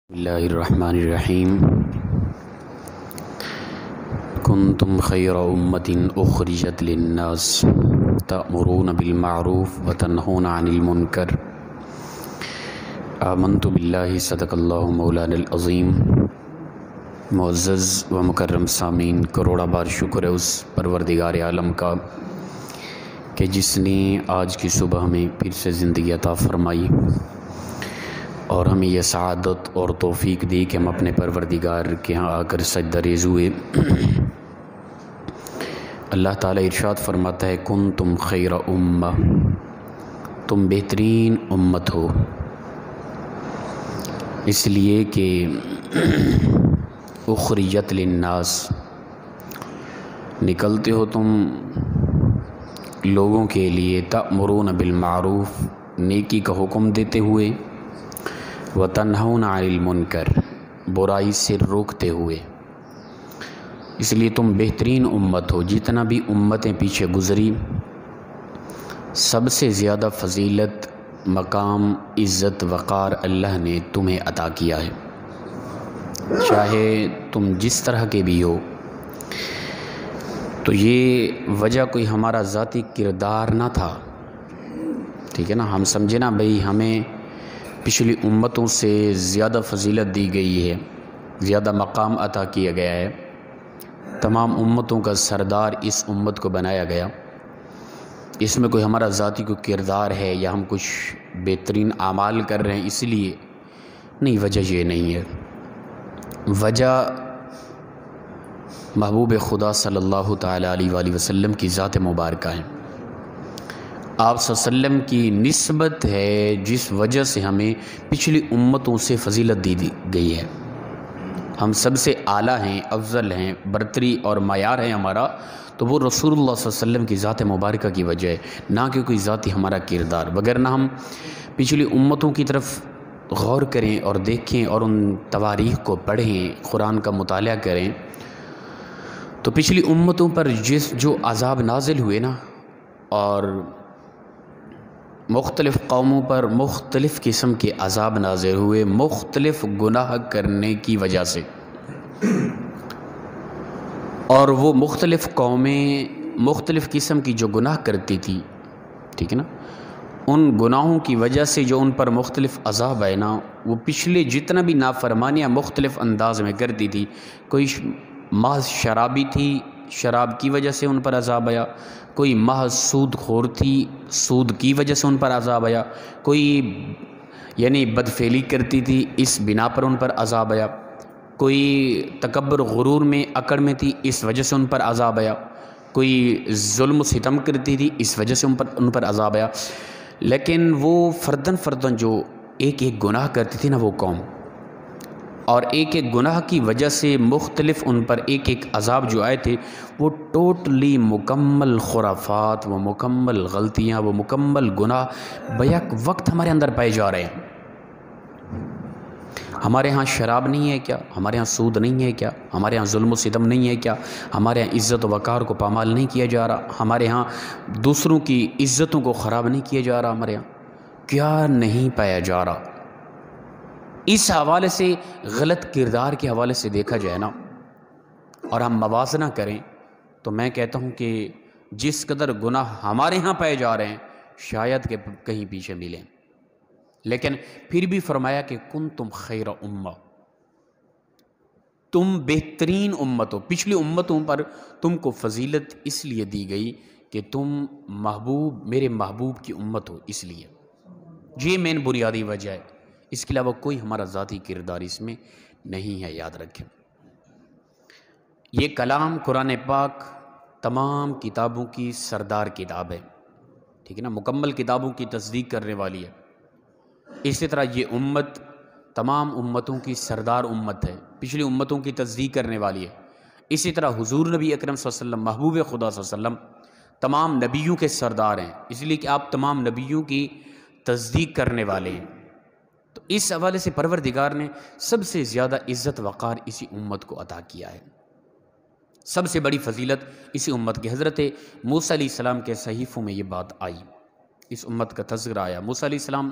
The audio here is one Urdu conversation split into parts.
اللہ الرحمن الرحیم کنتم خیر امۃ اخرجت للناس تأمرون بالمعروف وتنہون عن المنکر آمنت باللہ صدق اللہ مولانا العظیم۔ معزز و مکرم سامعین، کروڑا بار شکر ہے اس پروردگار عالم کا کہ جس نے آج کی صبح ہمیں پھر سے زندگی عطا فرمائی اور ہمیں یہ سعادت اور توفیق دی کہ ہم اپنے پروردگار کے ہاں آ کر سجدہ ریز ہوئے۔ اللہ تعالیٰ ارشاد فرماتا ہے کنتم خیر امہ، تم بہترین امت ہو، اس لیے کہ اخرجت للناس، نکلتے ہو تم لوگوں کے لیے، تأمرون بالمعروف، نیکی کا حکم دیتے ہوئے، وتنہون عن المنکر، برائی سے روکتے ہوئے، اس لیے تم بہترین امت ہو۔ جتنا بھی امتیں پیچھے گزری، سب سے زیادہ فضیلت، مقام، عزت، وقار اللہ نے تمہیں عطا کیا ہے، چاہے تم جس طرح کے بھی ہو۔ تو یہ وجہ کوئی ہمارا ذاتی کردار نہ تھا، ٹھیک ہے نا، ہم سمجھے نا بھئی ہمیں پچھلی امتوں سے زیادہ فضیلت دی گئی ہے، زیادہ مقام عطا کیا گیا ہے، تمام امتوں کا سردار اس امت کو بنایا گیا، اس میں کوئی ہمارا ذاتی کوئی کردار ہے یا ہم کچھ بہترین اعمال کر رہے ہیں اس لیے نہیں، وجہ یہ نہیں ہے۔ وجہ محبوب خدا صلی اللہ تعالیٰ علیہ وآلہ وسلم کی ذات مبارکہ ہے، آپ صلی اللہ علیہ وسلم کی نسبت ہے جس وجہ سے ہمیں پچھلی امتوں سے فضیلت دی گئی ہے۔ ہم سب سے اعلیٰ ہیں، افضل ہیں، برتری اور معیار ہے ہمارا، تو وہ رسول اللہ صلی اللہ علیہ وسلم کی ذات مبارکہ کی وجہ ہے، نہ کہ کوئی ذاتی ہمارا کردار۔ وگرنہ ہم پچھلی امتوں کی طرف غور کریں اور دیکھیں اور ان تواریخ کو پڑھیں، قرآن کا مطالعہ کریں، تو پچھلی امتوں پر جو عذاب نازل ہوئے نا، اور مختلف قوموں پر مختلف قسم کے عذاب نازل ہوئے، مختلف گناہ کرنے کی وجہ سے، اور وہ مختلف قومیں مختلف قسم کی جو گناہ کرتی تھی، ٹھیک ہے نا، ان گناہوں کی وجہ سے جو ان پر مختلف عذاب آئے نا، وہ پچھلے جتنا بھی نافرمانیاں مختلف انداز میں کرتی تھی، کوئی محض شرابی تھی، شراب کی وجہ سے ان پر عذاب آیا، کوئی محض سود خور تھی، سود کی وجہ سے ان پر عذاب آیا، کوئی یعنی بدفعلی کرتی تھی، اس بنا پر ان پر عذاب آیا، کوئی تکبر غرور میں اکڑ میں تھی، اس وجہ سے ان پر عذاب آیا، کوئی ظلم و ستم کرتی تھی، اس وجہ سے ان پر عذاب آیا۔ لیکن وہ فرداً جو ایک ایک گناہ کرتی تھی نا وہ قوم، اور ایک ایک گناہ کی وجہ سے مختلف ان پر ایک ایک عذاب جو آئے تھے، وہ ٹوٹلی مکمل خرافات، وہ مکمل غلطیاں، وہ مکمل گناہ بیک وقت ہمارے اندر پائے جا رہے ہیں۔ ہمارے ہاں شراب نہیں ہے کیا؟ ہمارے ہاں سود نہیں ہے کیا؟ ہمارے ہاں ظلم و ستم نہیں ہے کیا؟ ہمارے ہاں عزت و وقار کو پامال نہیں کیا جا رہا؟ ہمارے ہاں دوسروں کی عزتوں کو خراب نہیں کیا جا رہا؟ ہمارے ہاں کیا نہیں پایا جا رہا؟ اس حوالے سے، غلط کردار کے حوالے سے دیکھا جائے نا، اور ہم موازنہ کریں، تو میں کہتا ہوں کہ جس قدر گناہ ہمارے ہاں پائے جا رہے ہیں شاید کہ کہیں پیچھے ملیں، لیکن پھر بھی فرمایا کہ کنتم خیر امہ، تم بہترین امت ہو۔ پچھلی امتوں پر تم کو فضیلت اس لیے دی گئی کہ تم میرے محبوب کی امت ہو، اس لیے یہ مین بنیادی وجہ ہے، اس کے علاوہ کوئی ہمارا ذاتی کردار اس میں نہیں ہے، یاد رکھیں۔ یہ کلام قرآن پاک تمام کتابوں کی سردار کتاب ہے، ٹھیک ہے نا، مکمل کتابوں کی تصدیق کرنے والی ہے۔ اسی طرح یہ امت تمام امتوں کی سردار امت ہے، پچھلی امتوں کی تصدیق کرنے والی ہے۔ اسی طرح حضور نبی اکرم صلی اللہ علیہ وسلم، محبوب خدا صلی اللہ علیہ وسلم تمام نبیوں کے سردار ہیں، اس لیے کہ آپ تمام نبیوں کی تصدیق کرنے والے ہیں۔ تو اس حوالے سے پروردگار نے سب سے زیادہ عزت وقار اسی امت کو عطا کیا ہے، سب سے بڑی فضیلت اسی امت کی۔ حضرت موسیٰ علیہ السلام کے صحیفوں میں یہ بات آئی، اس امت کا تذکرہ آیا۔ موسیٰ علیہ السلام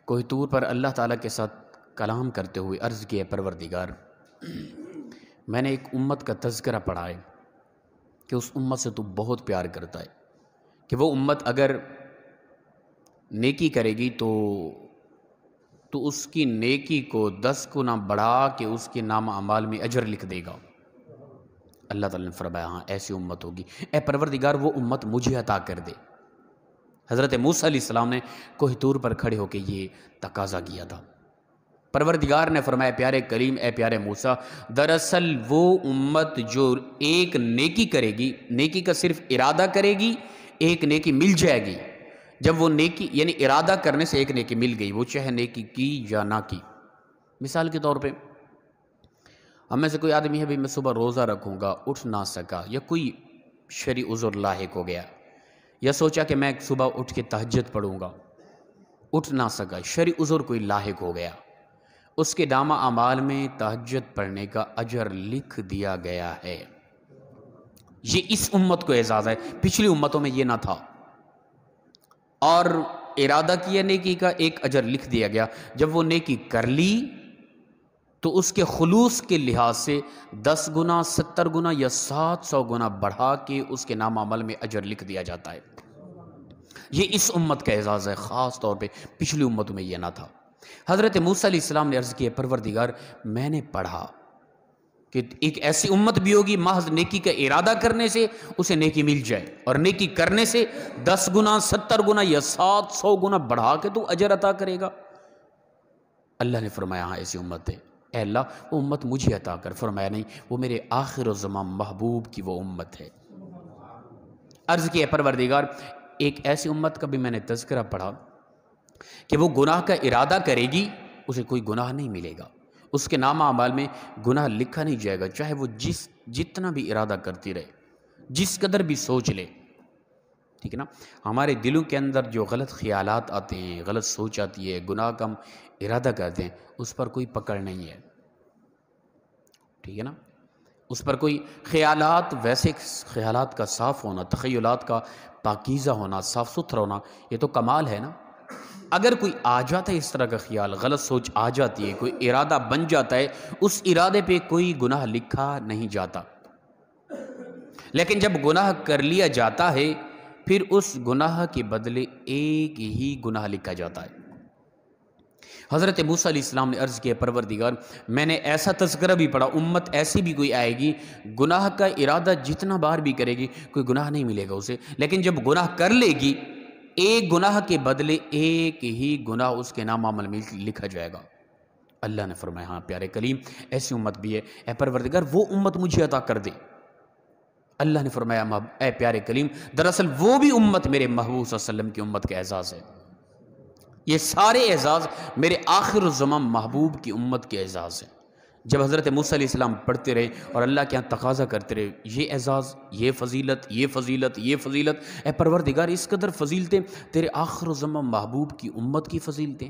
کوہ طور پر اللہ تعالیٰ کے ساتھ کلام کرتے ہوئے عرض کیا پروردگار میں نے ایک امت کا تذکرہ پڑھا ہے کہ اس امت سے تو بہت پیار کرتا ہے کہ وہ امت اگر نیکی کرے گی تو اس کی نیکی کو 10 گنا بڑھا کے اس کے نام اعمال میں اجر لکھ دے گا۔ اللہ تعالیٰ نے فرمایا ہاں ایسی امت ہوگی، اے پروردگار وہ امت مجھے عطا کر دے۔ حضرت موسیٰ علیہ السلام نے کوہ طور پر کھڑے ہو کے یہ تقاضا کیا تھا۔ پروردگار نے فرمایا پیارے کریم اے پیارے موسیٰ، دراصل وہ امت جو ایک نیکی کرے گی، نیکی کا صرف ارادہ کرے گی، ایک نیکی مل جائے گی۔ جب وہ نیکی یعنی ارادہ کرنے سے ایک نیکی مل گئی، وہ چاہے نیکی کی یا نہ کی۔ مثال کے طور پہ ہم میں سے کوئی آدمی ہے بھی میں صبح روزہ رکھوں گا، اٹھ نہ سکا، یا کوئی شرعی عذر لاحق ہو گیا، یا سوچا کہ میں صبح اٹھ کے تہجد پڑھوں گا، اٹھ نہ سکا، شرعی عذر کوئی لاحق ہو گیا، اس کے نامہ اعمال میں تہجد پڑھنے کا اجر لکھ دیا گیا ہے۔ یہ اس امت کو اعزاز ہے، پچھلی امتوں میں یہ نہ تھا۔ اور ارادہ کیا نیکی کا، ایک اجر لکھ دیا گیا۔ جب وہ نیکی کر لی تو اس کے خلوص کے لحاظ سے 10 گنا 70 گنا یا 700 گنا بڑھا کے اس کے نام عمل میں اجر لکھ دیا جاتا ہے۔ یہ اس امت کا اعزاز ہے، خاص طور پہ پچھلی امتوں میں یہ نہ تھا۔ حضرت موسیٰ علیہ السلام نے عرض کیا پروردگار میں نے پڑھا کہ ایک ایسی امت بھی ہوگی محض نیکی کا ارادہ کرنے سے اسے نیکی مل جائے، اور نیکی کرنے سے 10 گنا 70 گنا یا 700 گنا بڑھا کے تو اجر عطا کرے گا۔ اللہ نے فرمایا ہاں ایسی امت ہے، اے اللہ وہ امت مجھے عطا کر۔ فرمایا نہیں، وہ میرے آخر الزمان محبوب کی وہ امت ہے۔ عرض کیا پروردگار ایک ایسی امت کا بھی میں نے تذکرہ پڑھا کہ وہ گناہ کا ارادہ کرے گی، اسے کوئی گناہ نہیں ملے گا، اس کے نامہ اعمال میں گناہ لکھا نہیں جائے گا، چاہے وہ جتنا بھی ارادہ کرتی رہے، جس قدر بھی سوچ لے۔ ٹھیک ہے نا؟ ہمارے دلوں کے اندر جو غلط خیالات آتے ہیں، غلط سوچ آتی ہے، گناہ کا ہم ارادہ کرتے ہیں، اس پر کوئی پکڑ نہیں ہے۔ ٹھیک ہے نا؟ اس پر کوئی خیالات، ویسے خیالات کا صاف ہونا، تخیلات کا پاکیزہ ہونا، صاف ستھرا ہونا، یہ تو کمال ہے نا۔ اگر کوئی آ جاتا ہے اس طرح کا خیال، غلط سوچ آ جاتی ہے، کوئی ارادہ بن جاتا ہے، اس ارادے پہ کوئی گناہ لکھا نہیں جاتا۔ لیکن جب گناہ کر لیا جاتا ہے پھر اس گناہ کے بدلے ایک ہی گناہ لکھا جاتا ہے۔ حضرت موسیٰ علیہ السلام نے عرض کیا پروردگار میں نے ایسا تذکرہ بھی پڑھا، امت ایسی بھی کوئی آئے گی گناہ کا ارادہ جتنا بار بھی کرے گی کوئی گناہ نہیں ملے گا اسے، لیکن جب گناہ کر لے گی ایک گناہ کے بدلے ایک ہی گناہ اس کے نام عمل میں لکھا جائے گا۔ اللہ نے فرمایا ہاں پیارے کلیم ایسی امت بھی ہے، اے پروردگار وہ امت مجھے عطا کر دے۔ اللہ نے فرمایا اے پیارے کلیم دراصل وہ بھی امت میرے محبوب صلی اللہ علیہ وسلم کی امت کا اعزاز ہے۔ یہ سارے اعزاز میرے آخر الزمان محبوب کی امت کے اعزاز ہیں۔ جب حضرت موسیٰ علیہ السلام پڑھتے رہے اور اللہ کے یہاں تقاضا کرتے رہے یہ اعزاز، یہ فضیلت، یہ فضیلت، یہ فضیلت، اے پروردگار اس قدر فضیلتیں تیرے آخر الزمان محبوب کی امت کی فضیلتیں۔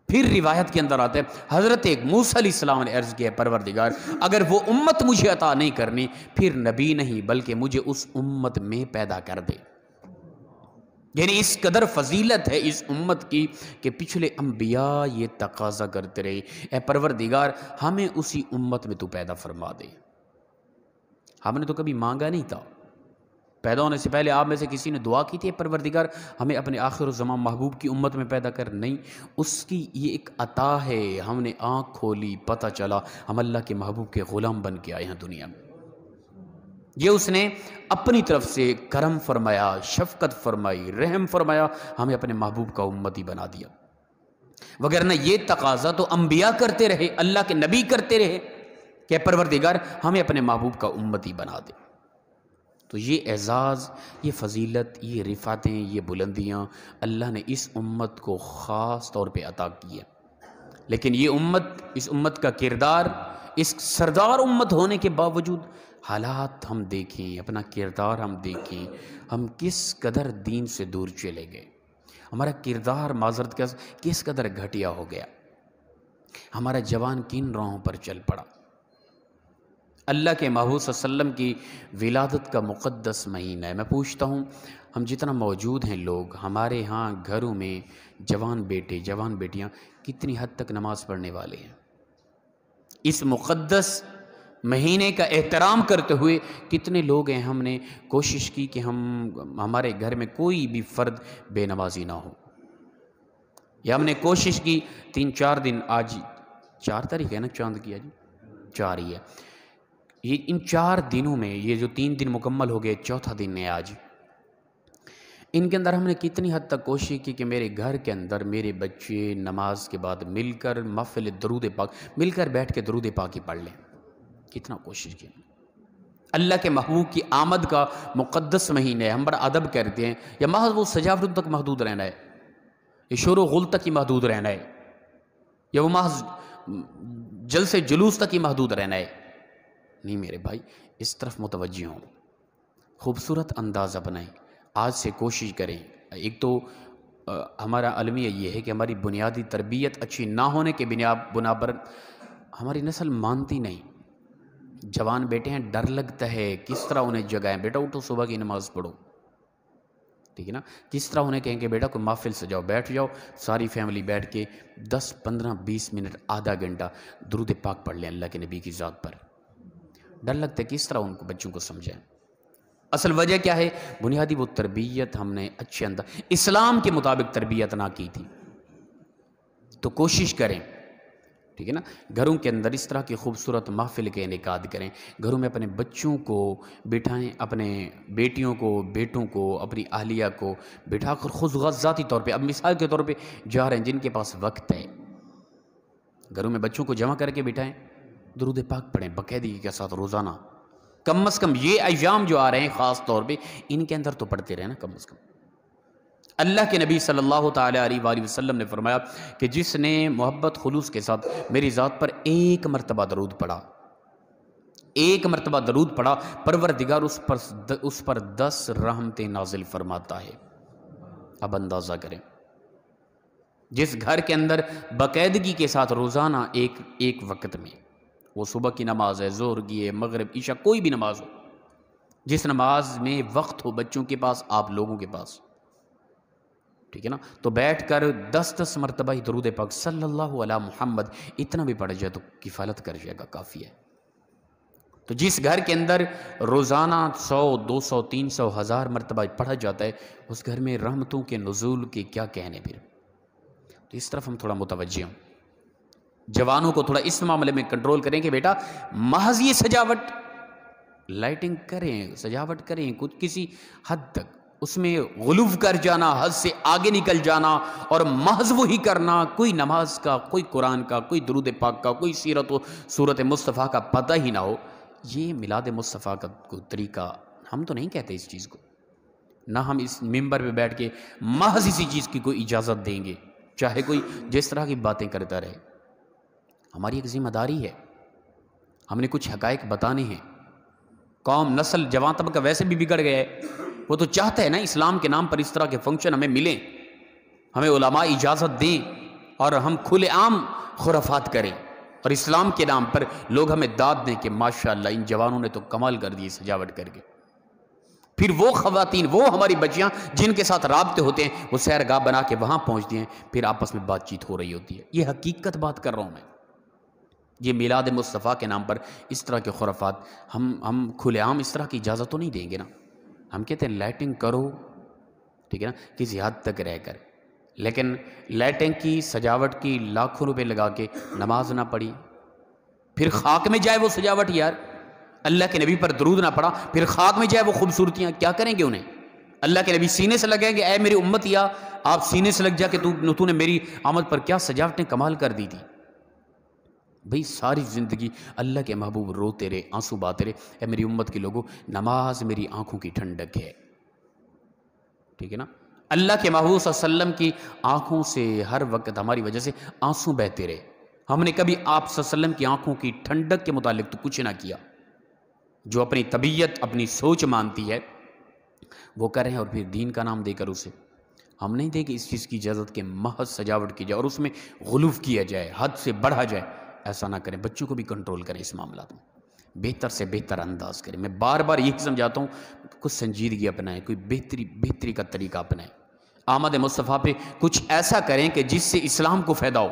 پھر روایت کے اندر آتا ہے حضرت موسیٰ علیہ السلام نے عرض کیا پروردگار اگر وہ امت مجھے عطا نہیں کرنی پھر نبی نہیں بلکہ مجھے اس امت میں پیدا کر دے۔ یعنی اس قدر فضیلت ہے اس امت کی کہ پچھلے انبیاء یہ تقاضا کرتے رہے اے پروردگار ہمیں اسی امت میں تو پیدا فرما دے۔ ہم نے تو کبھی مانگا نہیں تھا، پیدا ہونے سے پہلے آپ میں سے کسی نے دعا کی تھی پروردگار ہمیں اپنے آخر الزمان محبوب کی امت میں پیدا کر؟ نہیں، اس کی یہ ایک عطا ہے، ہم نے آنکھ کھولی پتہ چلا ہم اللہ کے محبوب کے غلام بن کے آئے ہیں دنیا میں۔ یہ اس نے اپنی طرف سے کرم فرمایا، شفقت فرمائی، رحم فرمایا، ہمیں اپنے محبوب کا امتی بنا دیا۔ وگرنہ یہ تقاضا تو انبیاء کرتے رہے، اللہ کے نبی کرتے رہے کہ پروردگار ہمیں اپنے محبوب کا امتی بنا دے۔ تو یہ اعزاز، یہ فضیلت، یہ رفعتیں، یہ بلندیاں اللہ نے اس امت کو خاص طور پہ عطا کی ہے۔ لیکن یہ امت، اس امت کا کردار، اس سردار امت ہونے کے باوجود حالات ہم دیکھیں، اپنا کردار ہم دیکھیں، ہم کس قدر دین سے دور چلے گئے، ہمارا کردار معذرت کس قدر گھٹیا ہو گیا، ہمارا جوان کن راہوں پر چل پڑا۔ اللہ کے محبوب صلی اللہ علیہ وسلم کی ولادت کا مقدس مہینہ ہے۔ میں پوچھتا ہوں ہم جتنا موجود ہیں لوگ، ہمارے ہاں گھروں میں جوان بیٹے جوان بیٹیاں کتنی حد تک نماز پڑھنے والے ہیں؟ اس مقدس مہینے کا احترام کرتے ہوئے کتنے لوگ ہیں ہم نے کوشش کی کہ ہمارے گھر میں کوئی بھی فرد بے نمازی نہ ہو، یا ہم نے کوشش کی 3-4 دن، آج 4 تاریخ ہے نا، چاند کی جی 4 ہی ہے، یہ ان 4 دنوں میں یہ جو 3 دن مکمل ہو گئے، چوتھا دن ہے آج، ان کے اندر ہم نے کتنی حد تک کوشش کی کہ میرے گھر کے اندر میرے بچے نماز کے بعد مل کر محفل درود پاک مل کر بیٹھ کے درود پاک ہی پڑھ لیں۔ کتنا کوشش کی اللہ کے محبوب کی آمد کا مقدس مہینہ ہے، ہم بڑا ادب کرتے ہیں، یا محض وہ سجاوٹ تک محدود رہنا ہے، یہ شور و غل تک ہی محدود رہنا ہے، یا وہ محض جلسے جلوس تک ہی محدود رہنا ہے؟ نہیں میرے بھائی، اس طرف متوجہ ہوں، خوبصورت انداز اپنائیں، آج سے کوشش کریں۔ ایک تو ہمارا المیہ یہ ہے کہ ہماری بنیادی تربیت اچھی نہ ہونے کے بنا پر ہماری نسل مانتی نہیں۔ جوان بیٹے ہیں، ڈر لگتا ہے کس طرح انہیں جگائیں، بیٹا اٹھو صبح کی نماز پڑھو، ٹھیک ہے نا، کس طرح انہیں کہیں کہ بیٹا کوئی محفل سجاؤ، بیٹھ جاؤ ساری فیملی بیٹھ کے 10 15 20 منٹ آدھا گھنٹہ درود پاک پڑھ لیں اللہ کے نبی کی ذات پر۔ ڈر لگتا ہے کس طرح ان کو بچوں کو سمجھائیں۔ اصل وجہ کیا ہے؟ بنیادی وہ تربیت ہم نے اچھے انداز اسلام کے مطابق تربیت نہ کی تھی۔ تو کوشش کریں، ٹھیک ہے نا، گھروں کے اندر اس طرح کی خوبصورت محفل کے انعقاد کریں، گھروں میں اپنے بچوں کو بٹھائیں، اپنے بیٹیوں کو بیٹوں کو اپنی اہلیہ کو بٹھا کر خود ذاتی طور پہ، اب مثال کے طور پہ جا رہے ہیں جن کے پاس وقت ہے، گھروں میں بچوں کو جمع کر کے بٹھائیں، درود پاک پڑھیں باقاعدگی کے ساتھ روزانہ، کم از کم یہ ایام جو آ رہے ہیں خاص طور پہ ان کے اندر تو پڑھتے رہے نا کم از کم۔ اللہ کے نبی صلی اللہ تعالیٰ علیہ وآلہ وسلم نے فرمایا کہ جس نے محبت خلوص کے ساتھ میری ذات پر 1 مرتبہ درود پڑھا، 1 مرتبہ درود پڑھا، پروردگار اس پر 10 رحمتیں نازل فرماتا ہے۔ اب اندازہ کریں، جس گھر کے اندر باقاعدگی کے ساتھ روزانہ ایک وقت میں، وہ صبح کی نماز ہے، ظہر کی ہے، مغرب عشاء، کوئی بھی نماز ہو، جس نماز میں وقت ہو بچوں کے پاس، آپ لوگوں کے پاس، ٹھیک ہے نا، تو بیٹھ کر 10 مرتبہ ہی درود پاک صلی اللہ علیہ محمد اتنا بھی پڑھ جائے تو کفالت کر جائے گا، کافی ہے۔ تو جس گھر کے اندر روزانہ 100 200 300 1000 مرتبہ پڑھا جاتا ہے، اس گھر میں رحمتوں کے نزول کے کیا کہنے پھر۔ تو اس طرف ہم تھوڑا متوجہ ہوں، جوانوں کو تھوڑا اس معاملے میں کنٹرول کریں کہ بیٹا محض یہ سجاوٹ، لائٹنگ کریں، سجاوٹ کریں، کچھ کسی حد تک، اس میں غلو کر جانا، حد سے آگے نکل جانا اور محض وہی کرنا، کوئی نماز کا، کوئی قرآن کا، کوئی درود پاک کا، کوئی سیرت و صورت مصطفیٰ کا پتہ ہی نہ ہو، یہ میلاد مصطفیٰ کا کوئی طریقہ ہم تو نہیں کہتے اس چیز کو، نہ ہم اس ممبر پہ بیٹھ کے محض اسی چیز کی کوئی اجازت دیں گے، چاہے کوئی جس طرح کی باتیں کرتا رہے۔ ہماری ایک ذمہ داری ہے، ہم نے کچھ حقائق بتانے ہیں۔ قوم، نسل، جوان طبقہ ویسے بھی بگڑ گیا ہے، وہ تو چاہتا ہے نا اسلام کے نام پر اس طرح کے فنکشن ہمیں ملیں، ہمیں علماء اجازت دیں اور ہم کھلے عام خرافات کریں، اور اسلام کے نام پر لوگ ہمیں داد دیں کہ ماشاءاللہ ان جوانوں نے تو کمال کر دی سجاوٹ کر کے۔ پھر وہ خواتین، وہ ہماری بچیاں جن کے ساتھ رابطے ہوتے ہیں، وہ سیرگاہ بنا کے وہاں پہنچتی ہیں، پھر آپس میں بات چیت ہو رہی ہوتی ہے۔ یہ حقیقت بات کر رہا ہوں میں، یہ میلاد مصطفیٰ کے نام پر اس طرح کے خرافات ہم کھلے عام اس طرح کی اجازت تو نہیں دیں گے نا۔ ہم کہتے ہیں لائٹنگ کرو، ٹھیک ہے نا، کسی حد تک رہ کر، لیکن لائٹنگ کی، سجاوٹ کی، لاکھوں روپے لگا کے نماز نہ پڑھی، پھر خاک میں جائے وہ سجاوٹ، یار اللہ کے نبی پر درود نہ پڑھا، پھر خاک میں جائے وہ خوبصورتیاں، کیا کریں گے انہیں؟ اللہ کے نبی سینے سے لگیں گے، اے میری امتیا آپ سینے سے لگ جا کہ تو نے میری آمد پر کیا سجاوٹیں کمال کر دی تھی۔ بھئی ساری زندگی اللہ کے محبوب روتے رہے، آنسو بہاتے رہے، اے میری امت کے لوگوں نماز میری آنکھوں کی ٹھنڈک ہے، ٹھیک ہے نا۔ اللہ کے محبوب صلی اللہ علیہ وسلم کی آنکھوں سے ہر وقت ہماری وجہ سے آنسو بہتے رہے، ہم نے کبھی آپ صلی اللہ علیہ وسلم کی آنکھوں کی ٹھنڈک کے متعلق تو کچھ نہ کیا، جو اپنی طبیعت اپنی سوچ مانتی ہے وہ کریں، اور پھر دین کا نام دے کر اسے ہم نہیں دیں کہ اس چیز کی اجازت کہ محض سجاوٹ کی جائے اور اس میں غلو کیا جائے، حد سے بڑھا جائے، ایسا نہ کریں۔ بچوں کو بھی کنٹرول کریں اس معاملات میں، بہتر سے بہتر انداز کریں. میں بار بار یہی سمجھاتا ہوں، کچھ سنجیدگی اپنائیں، کوئی بہتری کا طریقہ اپنائیں. آمد مصطفیٰ پہ کچھ ایسا کریں کہ جس سے اسلام کو فائدہ ہو،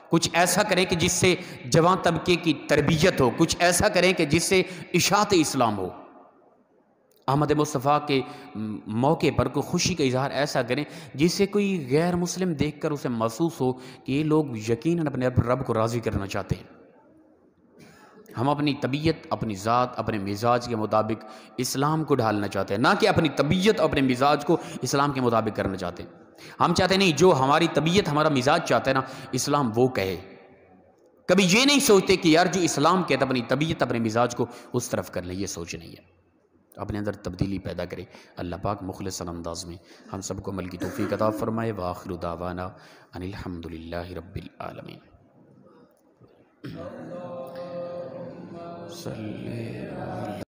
کچھ ایسا کریں کہ جس سے جوان طبقے کی تربیت ہو، کچھ ایسا کریں کہ جس سے اشاعت اسلام ہو. احمد مصطفیٰ کے موقع پر کوئی خوشی کا اظہار ایسا کریں جس سے کوئی غیر مسلم دیکھ کر اسے محسوس ہو کہ یہ لوگ یقیناً اپنے رب کو راضی کرنا چاہتے ہیں. ہم اپنی طبیعت، اپنی ذات، اپنے مزاج کے مطابق اسلام کو ڈھالنا چاہتے ہیں، نہ کہ اپنی طبیعت اور اپنے مزاج کو اسلام کے مطابق کرنا چاہتے ہیں. ہم چاہتے نہیں جو ہماری طبیعت، ہمارا مزاج چاہتا ہے نا، اسلام وہ کہے. کبھی یہ نہیں سوچتے کہ یار جو اسلام کہتا ہے اپنی طبیعت، اپنے مزاج کو اس طرف کر لیں. یہ سوچ نہیں ہے. اپنے اندر تبدیلی پیدا کرے. اللہ پاک مخلص انداز میں ہم سب کو عمل کی توفیق عطا فرمائے. وآخر دعوانا ان الحمدللہ رب العالمین. صلی